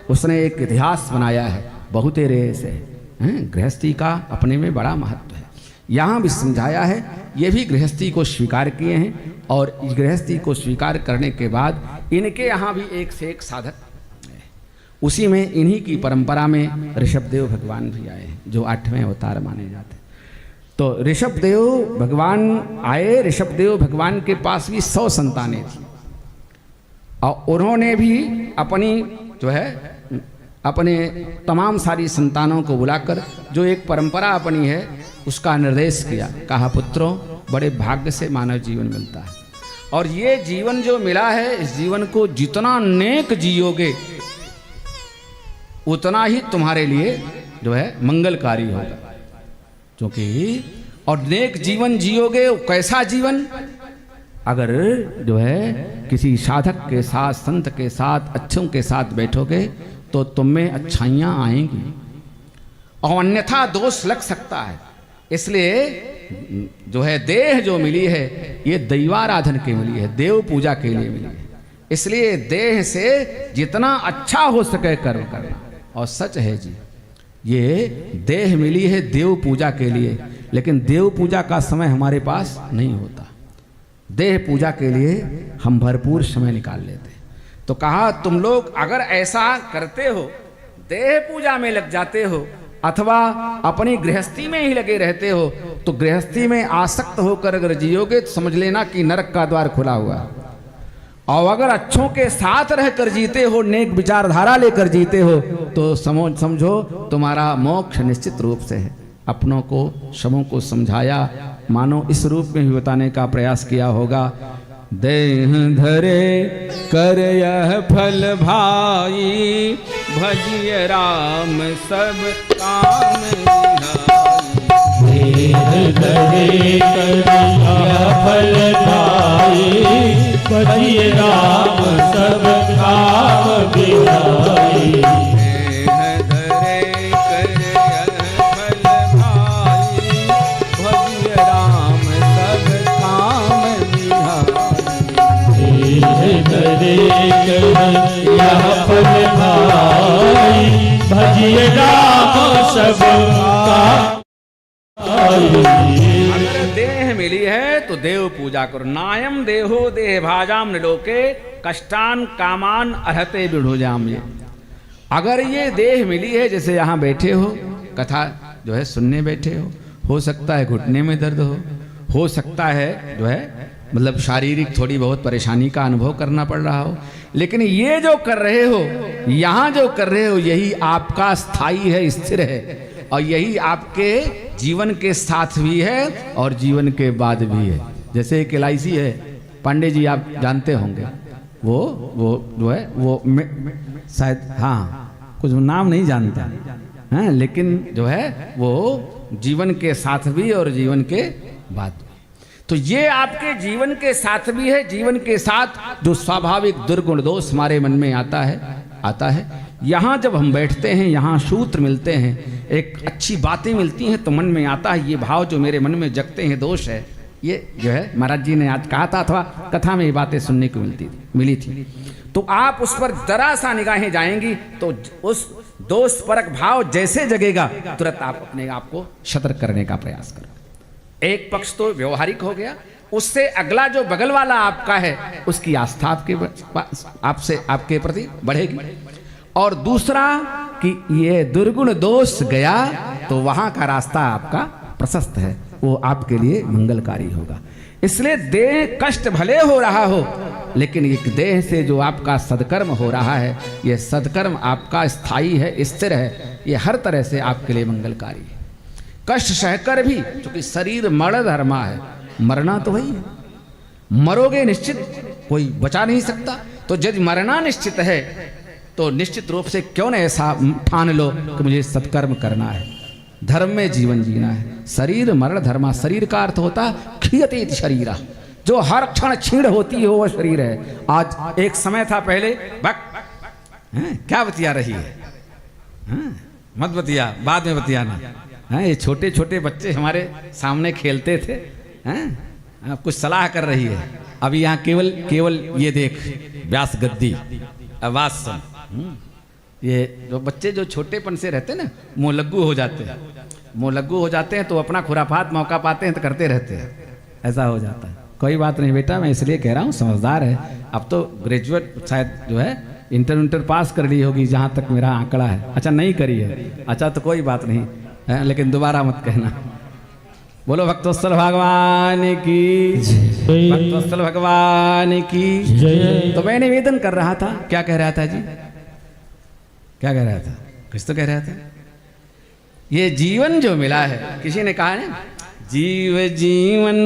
उसने एक इतिहास बनाया है बहुतेरे से। गृहस्थी का अपने में बड़ा महत्व है। यहाँ भी समझाया है, ये भी गृहस्थी को स्वीकार किए हैं और गृहस्थी को स्वीकार करने के बाद इनके यहाँ भी एक से एक साधक है। उसी में इन्हीं की परंपरा में ऋषभदेव भगवान भी आए हैं जो 8वें अवतार माने जाते हैं। तो ऋषभदेव भगवान आए। ऋषभदेव भगवान के पास भी 100 संतानें थी और उन्होंने भी अपनी जो है अपने तमाम सारी संतानों को बुलाकर जो एक परंपरा अपनी है उसका निर्देश किया। कहा, पुत्रों, बड़े भाग्य से मानव जीवन मिलता है और ये जीवन जो मिला है, इस जीवन को जितना नेक जियोगे उतना ही तुम्हारे लिए जो है मंगलकारी होगा। क्योंकि और नेक जीवन जियोगे, कैसा जीवन? अगर जो है किसी साधक के साथ, संत के साथ, अच्छों के साथ बैठोगे तो तुम में अच्छाइयाँ आएंगी और अन्यथा दोष लग सकता है। इसलिए जो है देह जो मिली है ये दैवाराधन के मिली है, देव पूजा के लिए मिली है। इसलिए देह से जितना अच्छा हो सके कर्म करना। और सच है जी, ये देह मिली है देव पूजा के लिए, लेकिन देव पूजा का समय हमारे पास नहीं होता। देह पूजा के लिए हम भरपूर समय निकाल लेते। तो कहा, तुम लोग अगर ऐसा करते हो, देह पूजा में लग जाते हो अथवा अपनी गृहस्थी में ही लगे रहते हो, तो गृहस्थी में आसक्त होकर अगर जियोगे तो समझ लेना कि नरक का द्वार खुला हुआ है। और अगर अच्छों के साथ रहकर जीते हो, नेक विचारधारा लेकर जीते हो, तो समझो तुम्हारा मोक्ष निश्चित रूप से है। अपनों को, समों को समझाया, मानो इस रूप में भी बताने का प्रयास किया होगा। देह धरे कर यह फल भाई, भजिय राम सब काम निहाई। देह धरे कर यह फल भाई, भजिय राम सब काम निहाई। भजिए राम सब अगर देह मिली है तो देव पूजा करो। नायम देहो देह भाजाम निलोके, कष्टान कामान अर्हते विढोजाम। ये अगर ये देह मिली है, जैसे यहाँ बैठे हो, कथा जो है सुनने बैठे हो सकता है घुटने में दर्द हो सकता है जो है मतलब शारीरिक थोड़ी बहुत परेशानी का अनुभव करना पड़ रहा हो, लेकिन ये जो कर रहे हो, यहाँ जो कर रहे हो, यही आपका स्थायी है, स्थिर है और यही आपके जीवन के साथ भी है और जीवन के बाद भी है। जैसे एक LIC है, पांडे जी आप जानते होंगे, वो जो है वो शायद, हाँ कुछ नाम नहीं जानता है, लेकिन जो है वो जीवन के साथ भी और जीवन के बाद भी। तो ये आपके जीवन के साथ भी है, जीवन के साथ जो स्वाभाविक दुर्गुण दोष हमारे मन में आता है। यहाँ जब हम बैठते हैं, यहाँ सूत्र मिलते हैं, एक अच्छी बातें मिलती हैं, तो मन में आता है ये भाव जो मेरे मन में जगते हैं दोष है, ये जो है महाराज जी ने आज कहा था अथवा कथा में ये बातें सुनने को मिली थी। तो आप उस पर जरा सा निगाहें जाएंगी तो उस दोष परक भाव जैसे जगेगा, तुरंत आप अपने आप को सतर्क करने का प्रयास करो। एक पक्ष तो व्यवहारिक हो गया, उससे अगला जो बगल वाला आपका है उसकी आस्था आपके प्रति बढ़ेगी। और दूसरा कि ये दुर्गुण दोष गया तो वहां का रास्ता आपका प्रशस्त है, वो आपके लिए मंगलकारी होगा। इसलिए देह कष्ट भले हो रहा हो, लेकिन एक देह से जो आपका सदकर्म हो रहा है, यह सदकर्म आपका स्थायी है, स्थिर है, ये हर तरह से आपके लिए मंगलकारी है। कष्ट सहकर भी, क्योंकि शरीर मरण धर्मा है, मरना तो वही है, मरोगे निश्चित, कोई बचा नहीं सकता। तो जब मरना निश्चित है तो निश्चित रूप से क्यों न ऐसा ठान लो कि मुझे सत्कर्म करना है, धर्म में जीवन जीना है। शरीर मरण धर्मा, शरीर का अर्थ होता क्षीयते शरीरा, जो हर क्षण क्षीण होती हो वह शरीर है। आज एक समय था पहले, क्या बतिया रही है, मत बतिया, बाद में बतियाना। ये छोटे छोटे बच्चे हमारे सामने खेलते थे, कुछ सलाह कर रही है। अभी यहाँ केवल ये देख, व्यास गद्दी, आवाज सुन, ये जो बच्चे जो छोटेपन से रहते हैं ना, मोलग्गू हो जाते हैं, मोलग्गू हो जाते हैं तो अपना खुराफात मौका पाते हैं तो करते रहते हैं, ऐसा हो जाता है। कोई बात नहीं बेटा, मैं इसलिए कह रहा हूँ, समझदार है, अब तो ग्रेजुएट शायद जो है इंटर पास कर ली होगी जहाँ तक मेरा आंकड़ा है। अच्छा नहीं करी है, अच्छा तो कोई बात नहीं है, लेकिन दोबारा मत कहना। बोलो भक्तवत्सल भगवान की, भक्तवत्सल भगवान की। तो मैं निवेदन कर रहा था, क्या कह रहा था जी, क्या कह रहा था, कुछ तो कह रहा था। ये जीवन जो मिला है, किसी ने कहा ना, जीव जीवन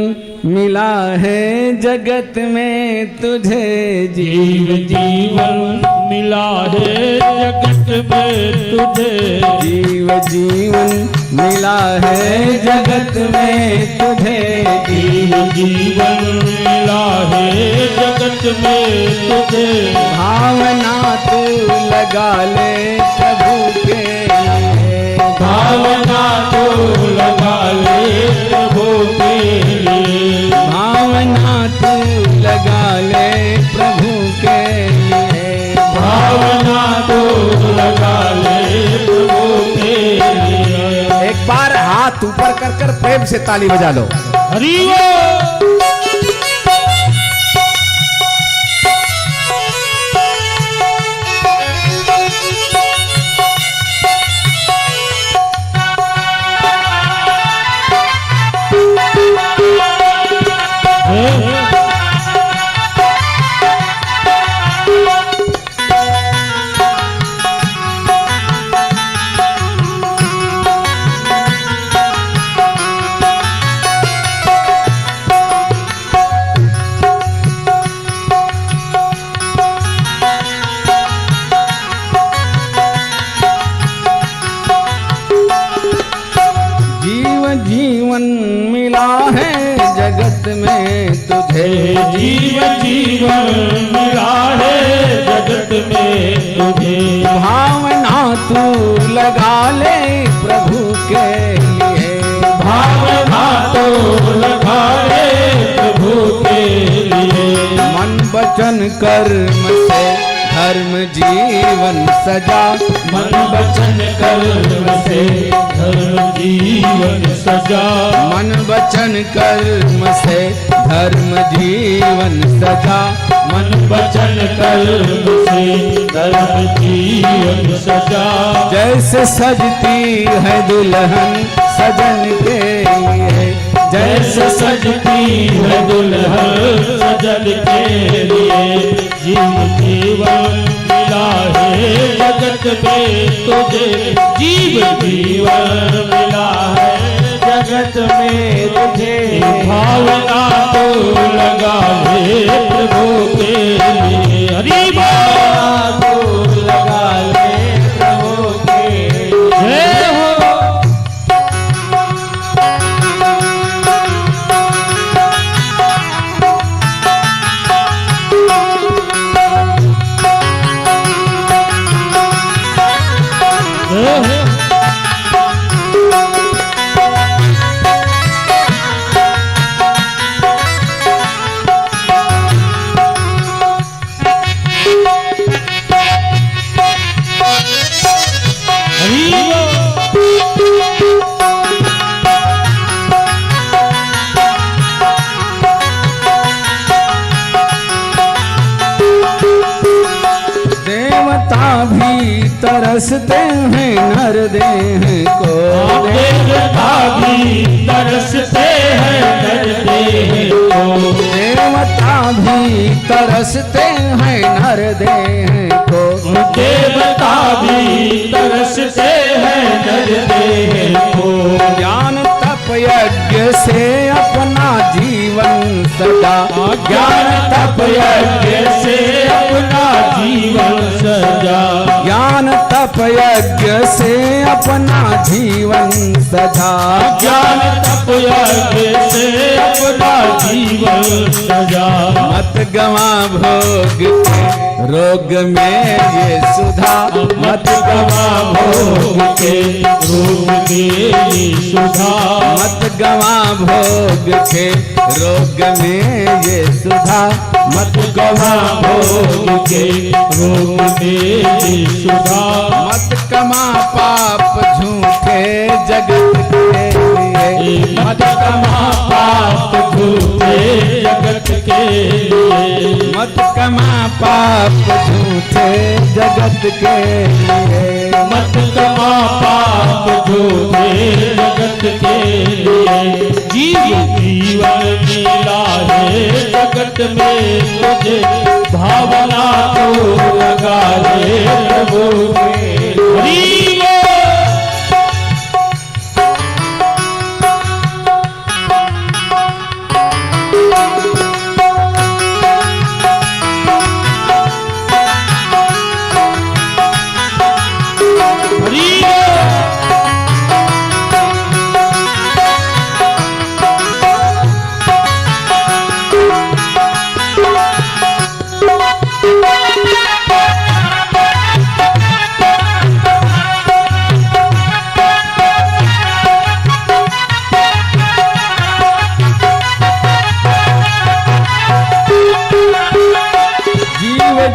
मिला है जगत में तुझे, जीव जीवन मिला है जगत में तुझे, जीव जीवन मिला है जगत में तुझे, जीव जीवन मिला है जगत में तुझे। भावना तू लगा ले प्रभु के लिए, भावना तो लगा ले प्रभु के लिए, भावना तू लगा ले प्रभु के लिए, भावना तो लगा ले प्रभु के लिए। एक बार हाथ ऊपर कर कर प्रेम से ताली बजा लो। हरि बोल। जीवन मिला है जगत में तुझे, जीव जीवन मिला है जगत में तुझे, भावना तू लगा ले प्रभु के लिए, भावना तो लगा ले प्रभु के लिए। मन वचन कर्म से धर्म जीवन सजा, मन वचन कर्म से धर्म जीवन सजा, मन वचन कर्म से धर्म जीवन सजा, मन वचन कर्म से धर्म जीवन सजा। जैसे सजती है दुल्हन सजन के लिए, जैसे सजती है दुल्हन सजन के लिए, जीव जीवन मिला है जगत में तुझे, जीव जीवन मिला है जगत में तुझे। भावना तो लगा ले प्रभु के लिए, हरि बोल तो लगा ले प्रभु के लिए। जय हो। भी तरसते हैं नर देह को, देवता भी तरसते हैं नर देह को, देवता भी तरसते हैं नर देह को, देवता भी तरसते हैं नर देह को। ज्ञान तप यज्ञ से अपना जीवन सजा, ज्ञान तप यज्ञ से अपना जीवन सजा, ज्ञान तप यज्ञ से अपना जीवन सजा, ज्ञान तप यज्ञ से अपना जीवन सजा। मत गवा भोग के रोग में ये सुधा, मत गवा भोग के रोग में ये सुधा, मत गवा भोग के रोग में ये सुधा। मत गवा भोग के रोग तेरी सुधा। मत कमा पाप झूठे जगत के लिए। मत कमा पाप झूठे जगत के लिए। मत कमा पाप झूठे जगत के लिए। मत कमा पाप झूठे जगत के लिए। जीवन मिला है जगत में तुझे, भावना तो लगा ले प्रभु के।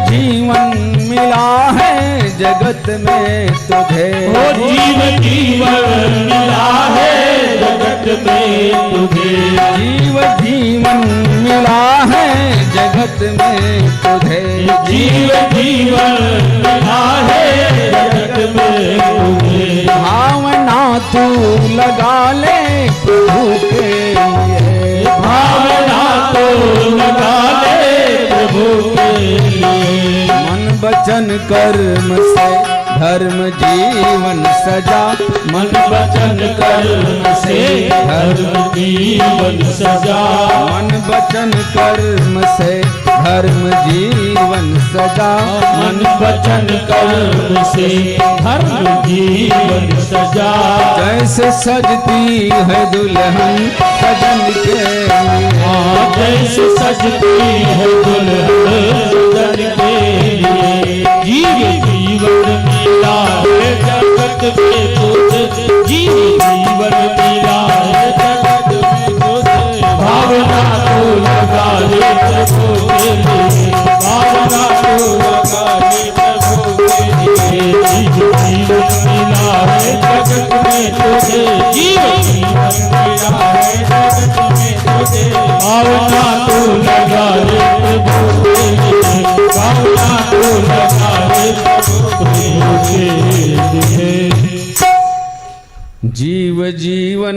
जीवन मिला है जगत में तुझे। ओ जीवन मिला है जगत में तुझे। जीवन मिला है जगत में तुझे। जीवन मिला है जगत में तुझे। भावना तू लगा ले प्रभु के लिए। भावना तो लगा ले प्रभु के लिए। मन वचन कर्म से धर्म जीवन सजा। मन वचन कर्म से धर्म जीवन सजा। मन वचन कर्म से धर्म जीवन सजा। मन वचन कर्म से धर्म जीवन सजा। जैसे सजती है दुल्हन सजन के लिए। जैसे सजती है दुल्हन सजन के लिए। जीवन मिला है जगत में तुझे। जीवन मिला है जगत में तुझे। भावना तो लगा ले प्रभु के लिए। भावना तो लगा ले प्रभु के लिए। जीवन मिला है जगत में तुझे। जीवन मिला है जगत में तुझे। भावना तो लगा ले प्रभु के लिए। भावना तो लगा ले प्रभु के लिए। जीव जीवन